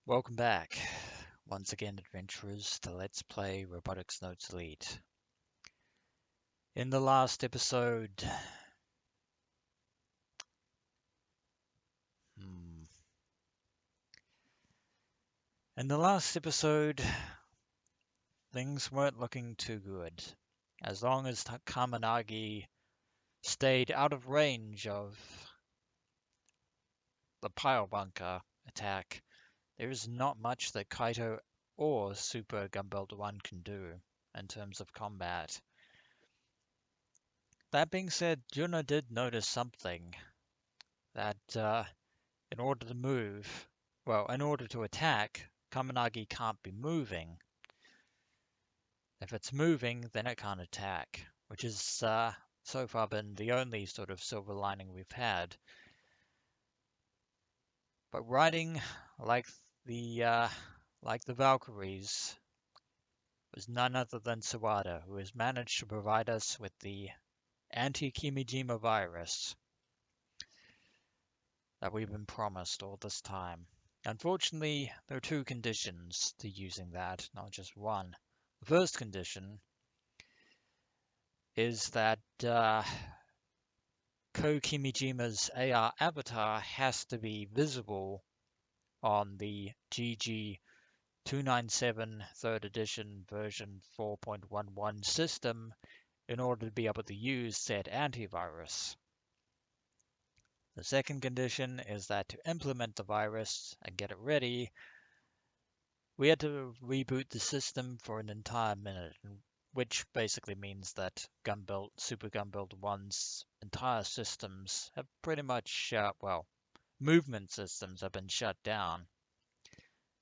Welcome back, once again, adventurers, to Let's Play Robotics Notes Elite. In the last episode, things weren't looking too good. As long as Kaminagi stayed out of range of the pile bunker attack, there is not much that Kaito or Super Gunbuild-1 can do in terms of combat. That being said, Juno did notice something that in order to attack, Kaminagi can't be moving. If it's moving, then it can't attack, which has so far been the only sort of silver lining we've had. But riding like the Valkyries was none other than Sawada, who has managed to provide us with the anti-Kimijima virus that we've been promised all this time. Unfortunately, there are two conditions to using that, not just one. The first condition is that Ko Kimijima's AR avatar has to be visible on the GG 297 3rd edition version 4.11 system in order to be able to use said antivirus. The second condition is that to implement the virus and get it ready, we had to reboot the system for an entire minute, which basically means that Super Gunbuild-1's entire systems have pretty much, movement systems have been shut down.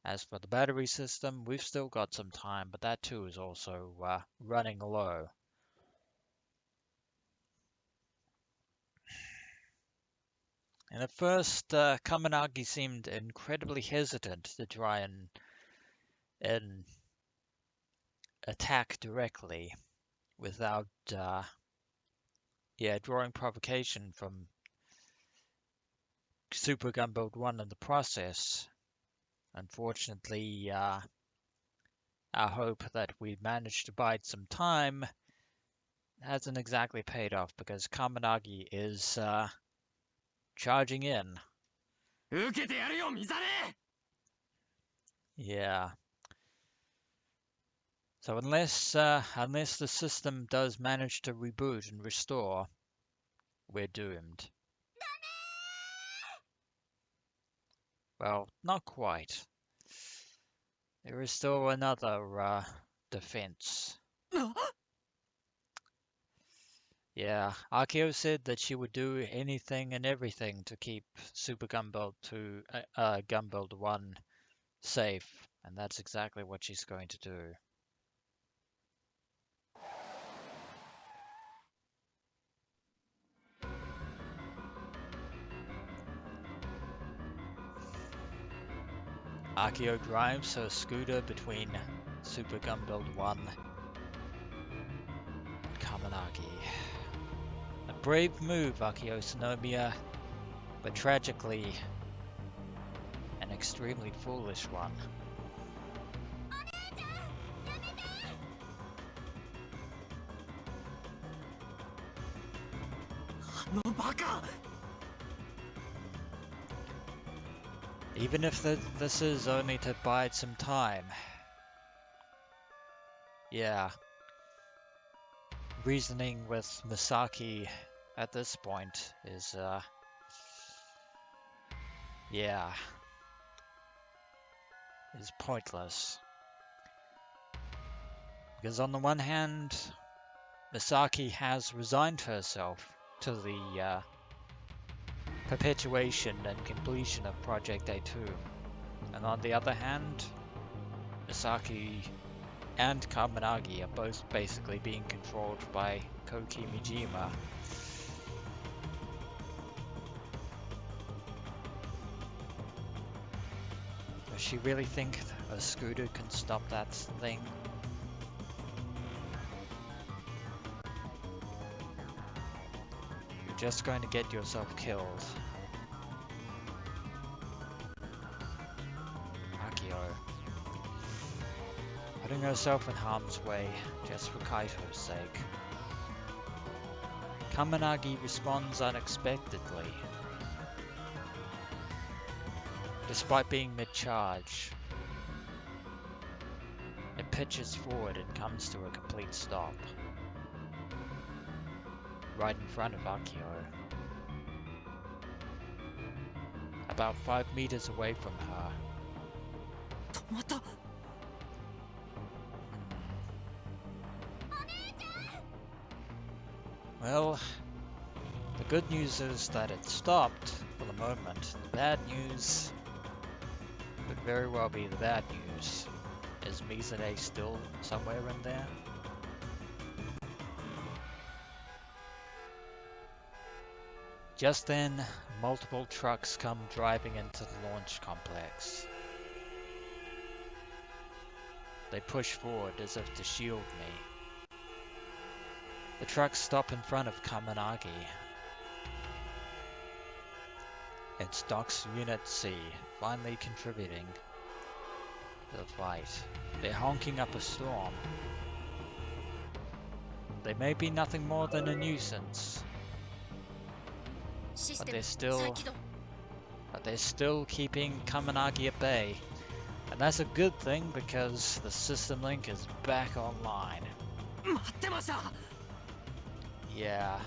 As for the battery system, we've still got some time, but that too is also running low. And at first, Kaminagi seemed incredibly hesitant to try and attack directly without, drawing provocation from Super Gunbuild-1 in the process. Unfortunately, our hope that we'd managed to bide some time hasn't exactly paid off because Kaminagi is charging in. Yeah. So unless the system does manage to reboot and restore, we're doomed. Well, not quite. There is still another defense. Yeah, Akiho said that she would do anything and everything to keep Super Gunbuild-1 safe, and that's exactly what she's going to do. Akiho drives her scooter between Super Gunbuild-1 and Kaminagi. A brave move, Akiho Sonomiya, but tragically, an extremely foolish one. Even if this is only to bide some time. Yeah. Reasoning with Misaki at this point is, is pointless. Because on the one hand, Misaki has resigned herself to the perpetuation and completion of Project A2. And on the other hand, Misaki and Kaminagi are both basically being controlled by Ko Kimijima. Does she really think a scooter can stop that thing? You're just going to get yourself killed. putting herself in harm's way just for Kaito's sake. Kaminagi responds unexpectedly. Despite being mid-charge, it pitches forward and comes to a complete stop, right in front of Akiho, about 5 meters away from her. Well, the good news is that it stopped for the moment. The bad news could very well be the bad news. Is Mizane still somewhere in there? Just then, multiple trucks come driving into the launch complex. They push forward as if to shield me. The trucks stop in front of Kaminagi. It's Doc's Unit C, finally contributing to the fight. They're honking up a storm. They may be nothing more than a nuisance, but they're still keeping Kaminagi at bay. And that's a good thing because the system link is back online. Yeah,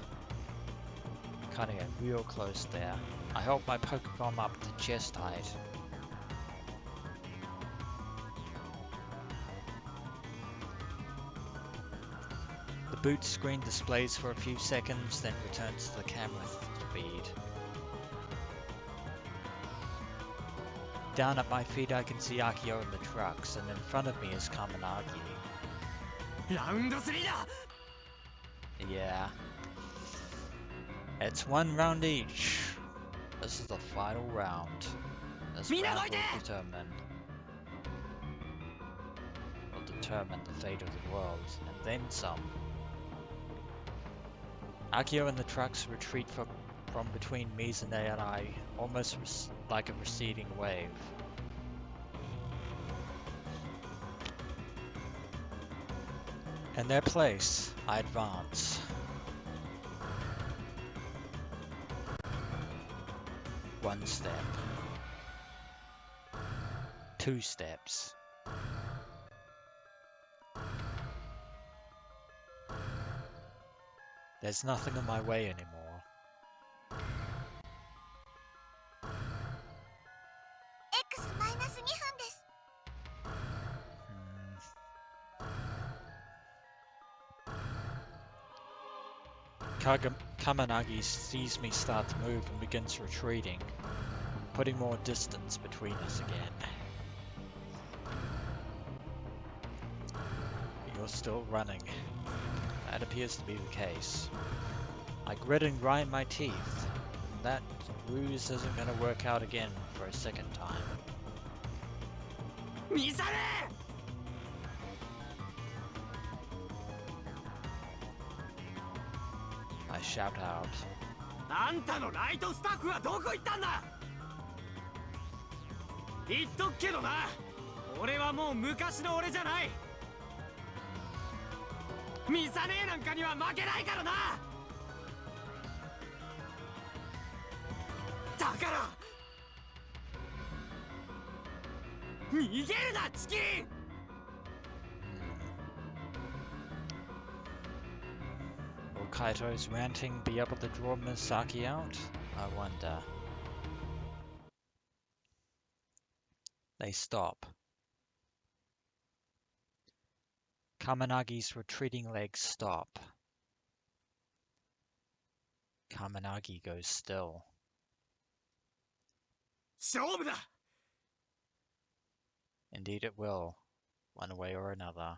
cutting it real close there. I held my poker bomb up to chest height. The boot screen displays for a few seconds, then returns to the camera feed. Down at my feet I can see Akiho in the trucks, and in front of me is Kaminagi. Yeah. It's 1 round each. This is the final round. This round will determine the fate of the world, and then some. Akiho and the trucks retreat from between Mizane and I, almost like a receding wave. In their place, I advance. 1 step. 2 steps. There's nothing in my way anymore. Kaminagi sees me start to move and begins retreating, putting more distance between us again. You're still running. That appears to be the case. I grit and grind my teeth. That ruse isn't going to work out again for a second time. I shout out. Will Kaito's ranting be able to draw Misaki out? I wonder. They stop. Kaminagi's retreating legs stop. Kaminagi goes still. Indeed it will, one way or another.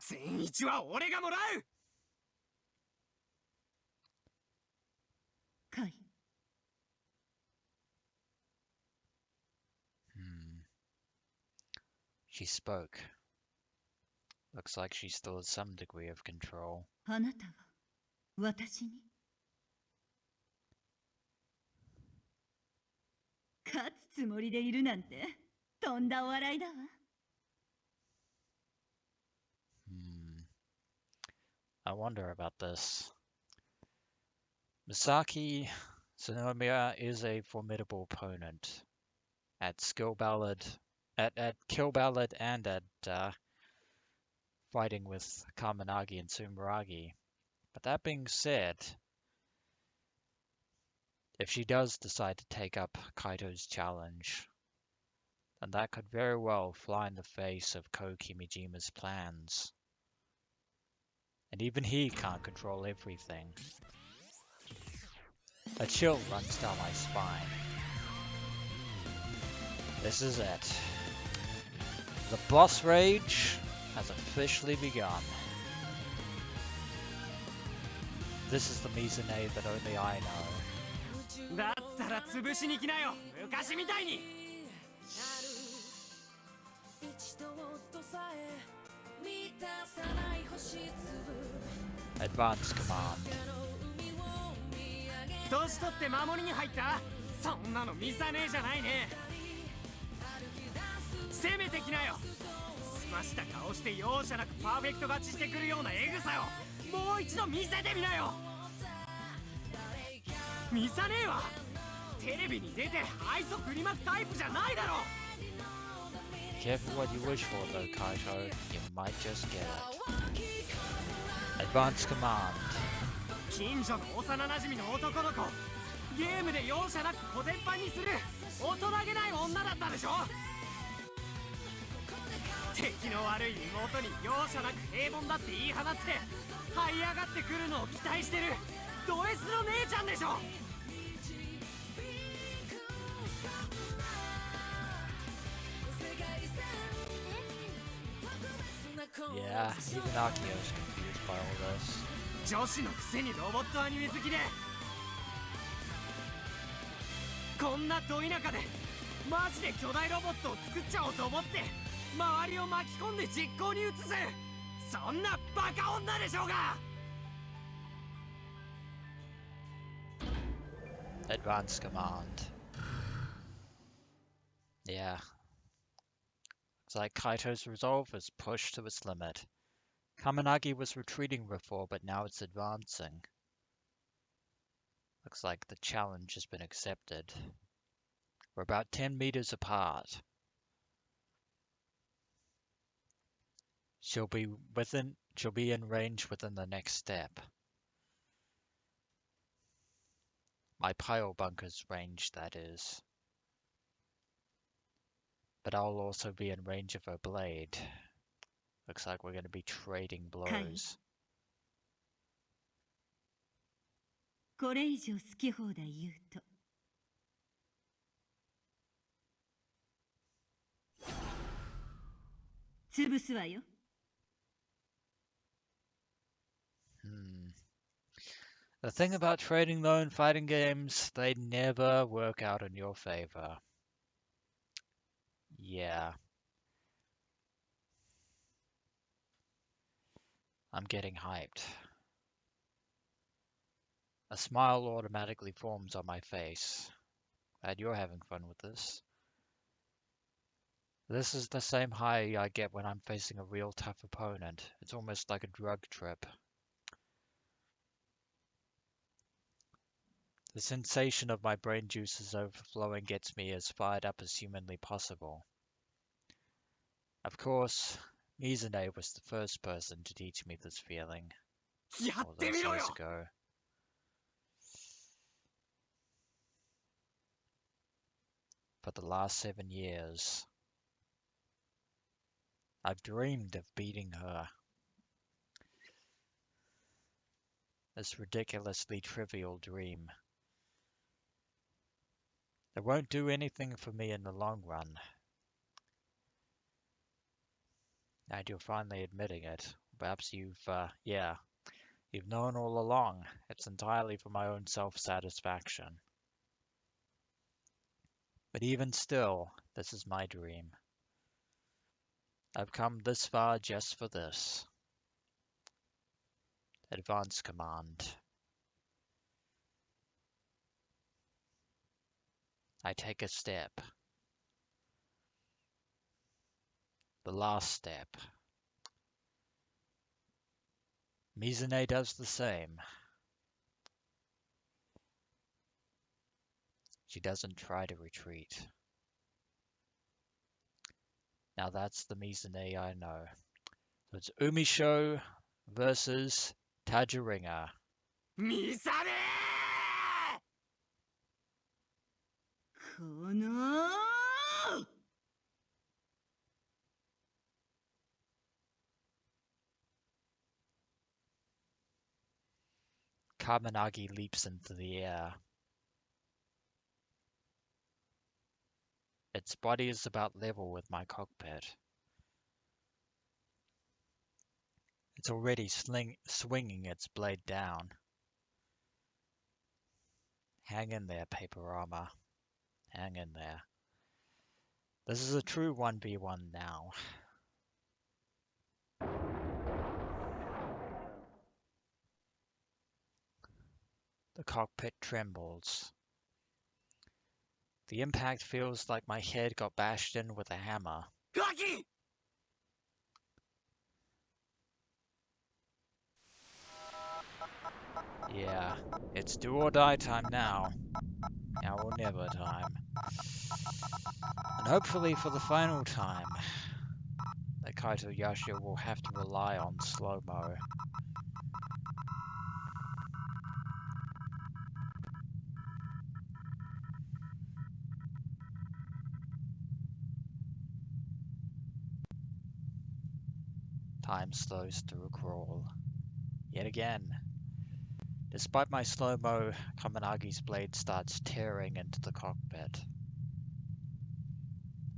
She spoke. Looks like she still has some degree of control. I wonder about this. Misaki Tsunomiya is a formidable opponent at skill ballad, at kill ballad, and at fighting with Kaminagi and Sumeragi. But that being said, if she does decide to take up Kaito's challenge, then that could very well fly in the face of Ko Kimijima's plans. And even he can't control everything. A chill runs down my spine. This is it. The boss rage has officially begun. This is the Mizune that only I know. だったら潰しに来なよ、昔みたいに。Advanced command. 年取って守りに入った？そんなの見さねえじゃないね。攻めてきなよ。すました顔して容赦なくパーフェクト勝ちしてくるようなエグさをもう一度見せてみなよ。見さねえわ。テレビに出て愛想振りまくタイプじゃないだろ。 Careful what you wish for though, Kaito. You might just get it. Advanced command. 近所の幼馴染の男の子、ゲームで容赦なくコテンパンにする大人げない女だったでしょ。敵の悪い妹に容赦なく平凡だって言い放って這い上がってくるのを期待してるド S の姉ちゃんでしょ。 Yeah, even Akiho's confused by all this. 女子のくせにロボットアニメ好きで、こんなど田舎でマジで巨大ロボットを作っちゃおうと思って周りを巻き込んで実行に移す、そんなバカ女でしょうが。 Advanced command. Yeah. It's like Kaito's resolve is pushed to its limit. Kaminagi was retreating before, but now it's advancing. Looks like the challenge has been accepted. We're about 10 meters apart. She'll be in range within the next step. My pile bunker's range, that is. But I'll also be in range of her blade. Looks like we're going to be trading blows. これ以上好き放題言うと潰すわよ。 The thing about trading though in fighting games, they never work out in your favor. Yeah. I'm getting hyped. A smile automatically forms on my face. Glad you're having fun with this. This is the same high I get when I'm facing a real tough opponent. It's almost like a drug trip. The sensation of my brain juices overflowing gets me as fired up as humanly possible. Of course, Mizune was the first person to teach me this feeling all those years ago. For the last 7 years, I've dreamed of beating her. This ridiculously trivial dream. It won't do anything for me in the long run. And you're finally admitting it. Perhaps you've known all along. It's entirely for my own self-satisfaction. But even still, this is my dream. I've come this far just for this. Advanced command. I take a step. The last step. Mizune does the same. She doesn't try to retreat. Now that's the Mizune I know. So it's Umisho versus Tajiringa. ミサレ この Kaminagi leaps into the air. Its body is about level with my cockpit. It's already swinging its blade down. Hang in there, paper armor. Hang in there. This is a true 1v1 now. The cockpit trembles. The impact feels like my head got bashed in with a hammer. ガキ Yeah, it's do or die time now. Now or never time. And hopefully for the final time, that Kaito Yashio will have to rely on slow-mo. Time slows to a crawl. Yet again. Despite my slow-mo, Kaminagi's blade starts tearing into the cockpit.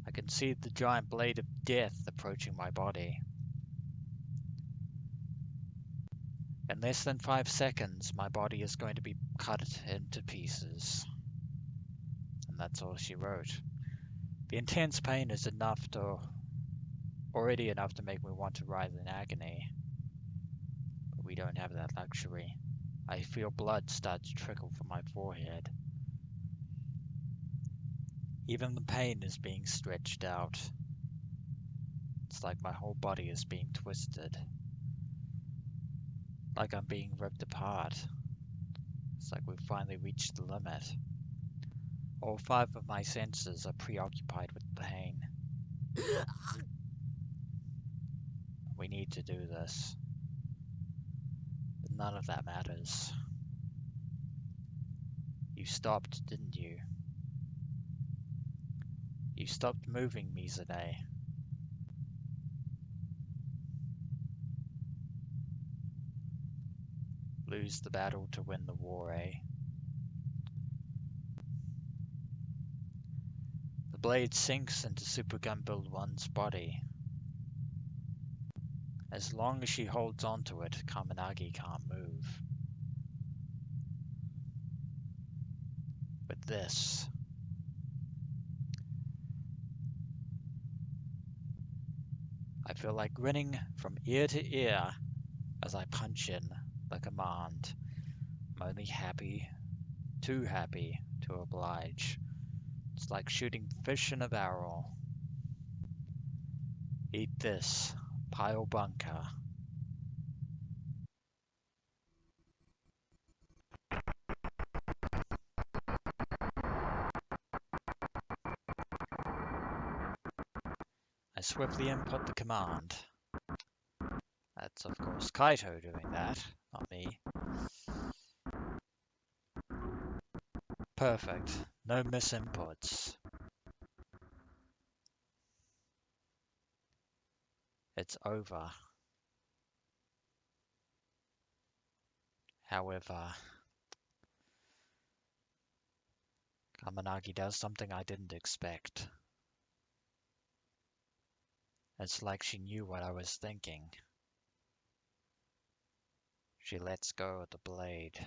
I can see the giant blade of death approaching my body. In less than 5 seconds, my body is going to be cut into pieces. And that's all she wrote. The intense pain is already enough to make me want to writhe in agony. But we don't have that luxury. I feel blood start to trickle from my forehead. Even the pain is being stretched out. It's like my whole body is being twisted. Like I'm being ripped apart. It's like we've finally reached the limit. All 5 of my senses are preoccupied with pain. We need to do this. But none of that matters. You stopped, didn't you? You stopped moving, Mizune. Lose the battle to win the war, eh? The blade sinks into Super Gunbuild-1's body. As long as she holds onto it, Kaminagi can't move. With this, I feel like grinning from ear to ear as I punch in the command. I'm only happy, too happy, to oblige. It's like shooting fish in a barrel. Eat this, pile bunker. I swiftly input the command. That's of course Kaito doing that, not me. Perfect. No misinputs. It's over. However, Kaminagi does something I didn't expect. It's like she knew what I was thinking. She lets go of the blade.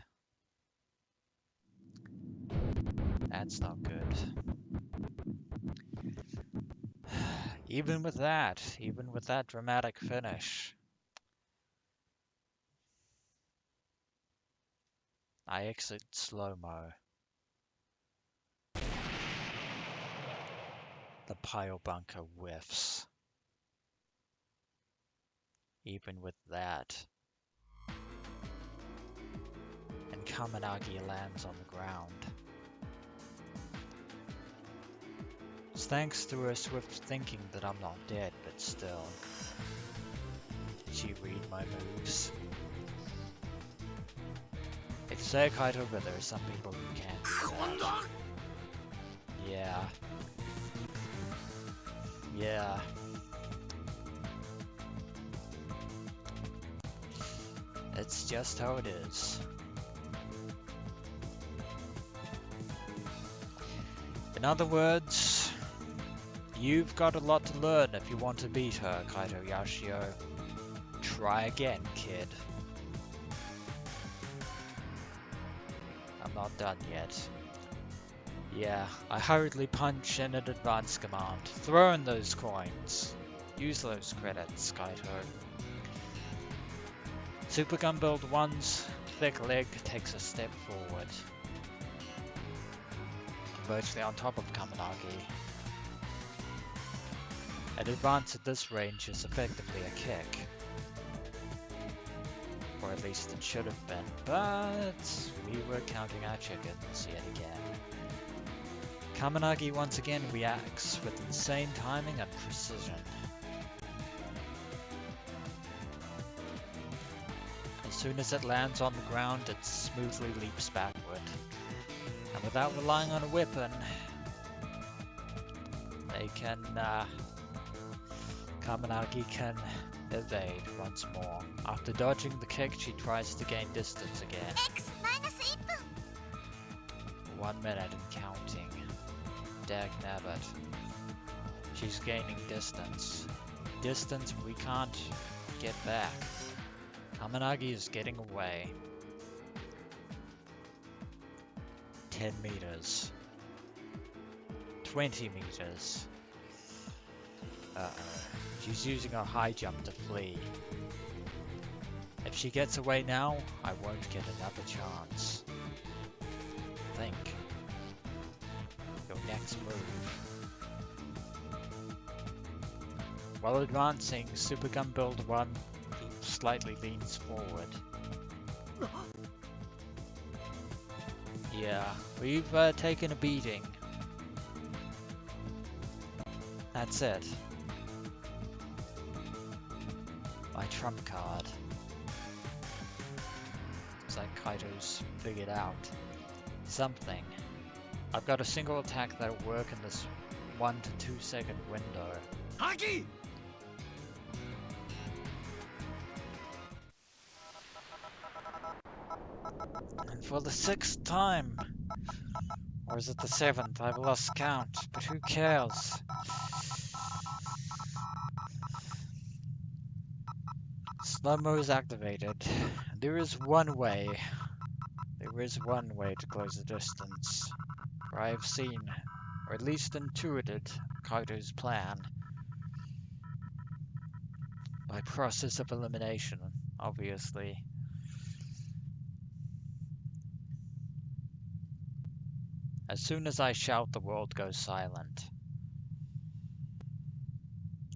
That's not good. Even with that dramatic finish, I exit slow-mo. The pile bunker whiffs. Even with that, Kaminagi lands on the ground. It's thanks to her swift thinking that I'm not dead, but still. Did she read my moves? It's say Kaito, but there are some people who can't do that. Yeah. Yeah. It's just how it is. In other words, you've got a lot to learn if you want to beat her, Kaito Yashio. Try again, kid. I'm not done yet. Yeah, I hurriedly punch in an advance command. Throw in those coins. Use those credits, Kaito. Super Gunbuild-1's thick leg takes a step forward. Virtually on top of Kaminagi. An advance at this range is effectively a kick. Or at least it should have been, but we were counting our chickens yet again. Kaminagi once again reacts with insane timing and precision. As soon as it lands on the ground, it smoothly leaps backward. And without relying on a weapon, Kaminagi can evade once more. After dodging the kick, she tries to gain distance again. 1 minute and counting. Dagnabbit. She's gaining distance. Distance we can't get back. Kaminagi is getting away. 10 meters. 20 meters. Uh-oh. She's using her high jump to flee. If she gets away now, I won't get another chance. Think. Your next move. While advancing, Super Gunbuild-1 slightly leans forward. Yeah, we've taken a beating. That's it. My trump card. It's like Kaito's figured out something. I've got a single attack that'll work in this 1 to 2 second window. Aki! And for the 6th time, or is it the 7th? I've lost count, but who cares? Slow-mo is activated. There is one way to close the distance. For I have seen, or at least intuited, Kaito's plan. By process of elimination, obviously. As soon as I shout, the world goes silent.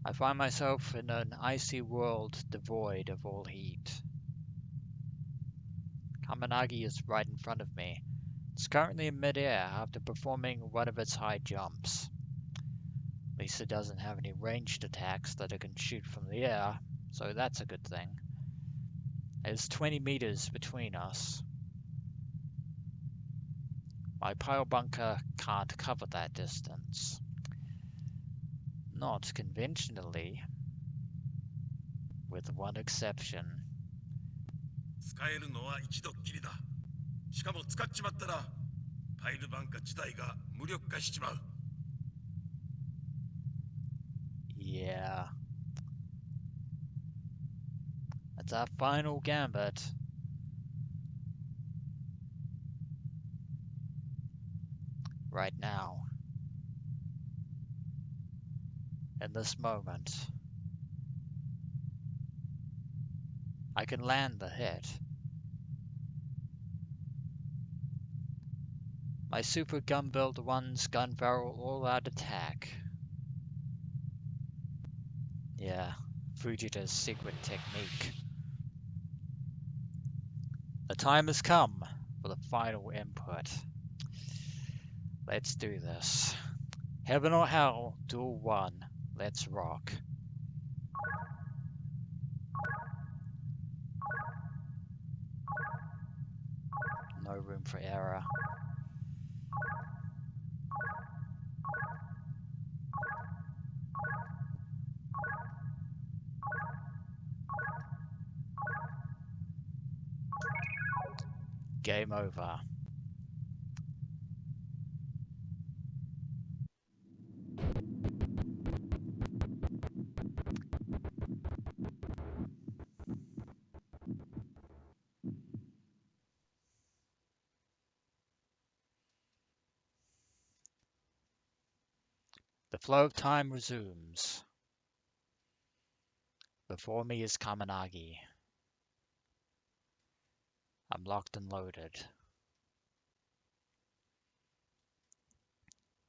I find myself in an icy world devoid of all heat. Kaminagi is right in front of me. It's currently in midair after performing one of its high jumps. At least it doesn't have any ranged attacks that it can shoot from the air, so that's a good thing. There's 20 meters between us. My pile bunker can't cover that distance. Not conventionally, with one exception. 使えるのは一度っきりだ。しかも使っちまったらパイルバンカ自体が無力化しちまう。Yeah. That's our final gambit. Right now. In this moment. I can land the hit. My Super Gunbuild-1's gun barrel all-out attack. Yeah, Fujita's secret technique. The time has come. for the final input. Let's do this. Heaven or Hell, Duel 1. Let's rock. No room for error. Game over. The flow of time resumes. Before me is Kaminagi. I'm locked and loaded.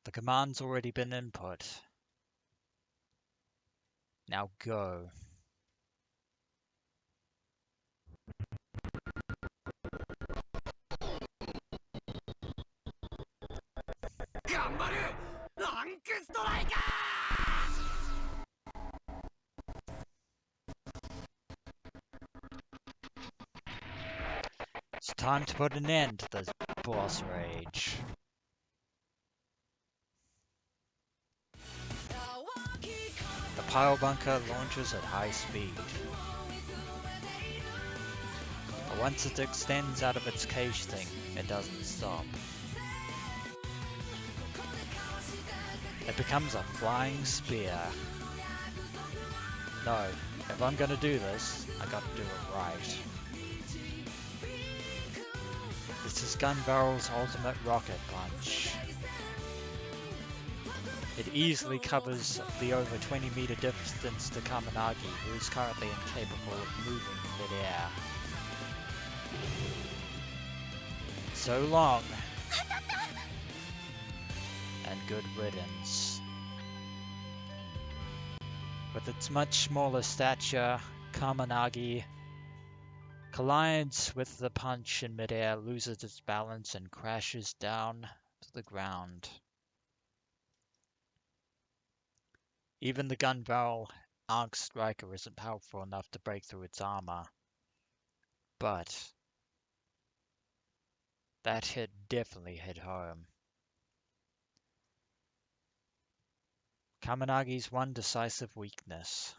The command's already been input. Now go. It's time to put an end to this boss rage. The pile bunker launches at high speed. But once it extends out of its cage thing, it doesn't stop. It becomes a flying spear. No, if I'm gonna do this, I gotta do it right. This is Gunbarrel's ultimate rocket punch. It easily covers the over 20-meter distance to Kaminagi, who is currently incapable of moving mid-air. So long, and good riddance. With its much smaller stature, Kaminagi collides with the punch in midair, loses its balance, and crashes down to the ground. Even the gun barrel Arc Striker isn't powerful enough to break through its armor. But that hit definitely hit home. Kaminagi's one decisive weakness.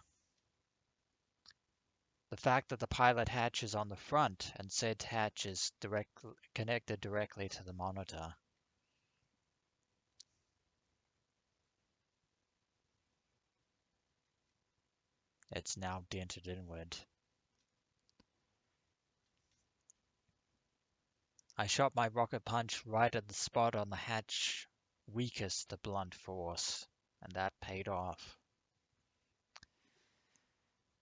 The fact that the pilot hatch is on the front and said hatch is connected directly to the monitor. It's now dented inward. I shot my rocket punch right at the spot on the hatch weakest to blunt force, and that paid off.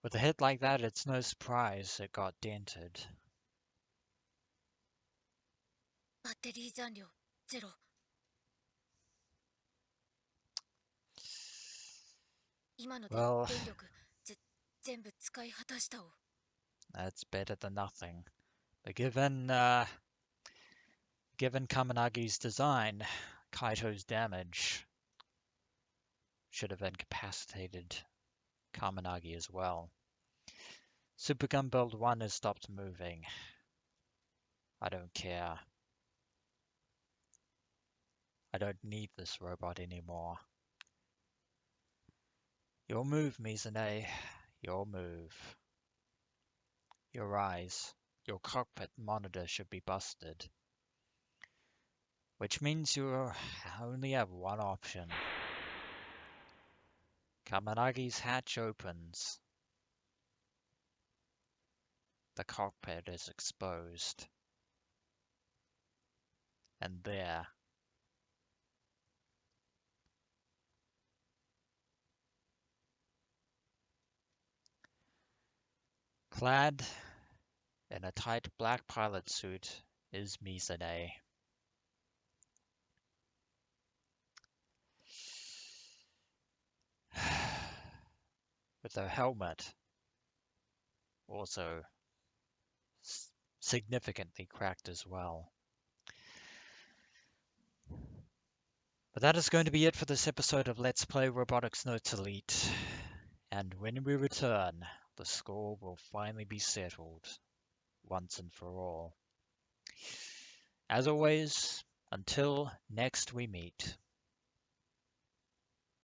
With a hit like that, it's no surprise it got dented. Well, that's better than nothing. But given Kaminagi's design, Kaito's damage should have incapacitated Kaminagi as well. Super Gunbuild-1 has stopped moving. I don't care. I don't need this robot anymore. Your move, Mizune. Your move. Your eyes. Your cockpit monitor should be busted. Which means you only have one option. Kaminagi's hatch opens. The cockpit is exposed. And there, clad in a tight black pilot suit, is Mizune. With her helmet also significantly cracked as well. But that is going to be it for this episode of Let's Play Robotics Notes Elite. And when we return, the score will finally be settled, once and for all. As always, until next we meet.